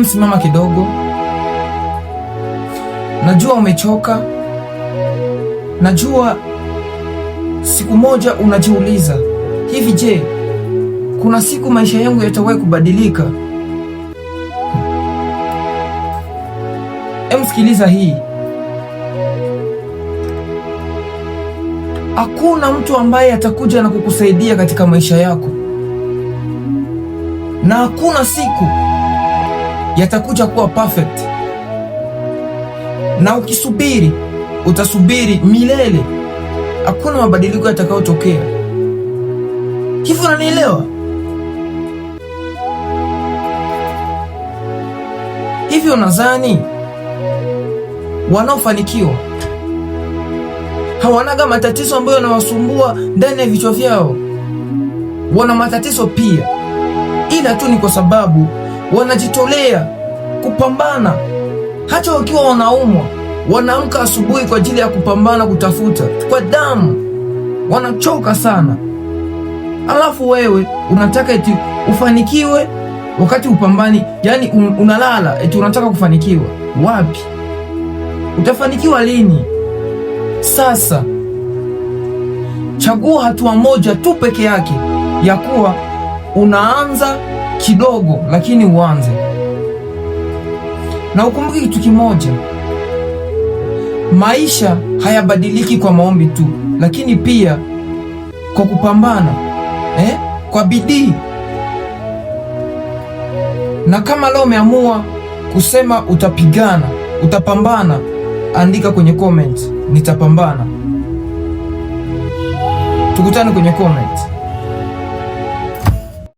Simama kidogo. Najua umechoka. Najua siku moja unajiuliza, hivi je, kuna siku maisha yangu yatawahi kubadilika? Sikiliza hii. Hakuna mtu ambaye atakuja na kukusaidia katika maisha yako, na hakuna siku yatakuja kuwa perfect, na ukisubiri utasubiri milele. Hakuna mabadiliko yatakayotokea. Hivyo unanielewa? Hivyo nadhani wanaofanikiwa hawanaga matatizo ambayo yanawasumbua ndani ya vichwa vyao. Wana matatizo pia, ila tu ni kwa sababu wanajitolea kupambana. Hata wakiwa wanaumwa, wanaamka asubuhi kwa ajili ya kupambana, kutafuta kwa damu. Wanachoka sana, alafu wewe unataka eti ufanikiwe wakati upambani. Yani unalala eti unataka kufanikiwa. Wapi? Utafanikiwa lini? Sasa chagua hatua moja tu peke yake ya kuwa unaanza kidogo, lakini uanze. Na ukumbuke kitu kimoja, maisha hayabadiliki kwa maombi tu, lakini pia kwa kupambana, kwa bidii. Na kama leo umeamua kusema utapigana, utapambana, andika kwenye comment, nitapambana. Tukutane kwenye comment.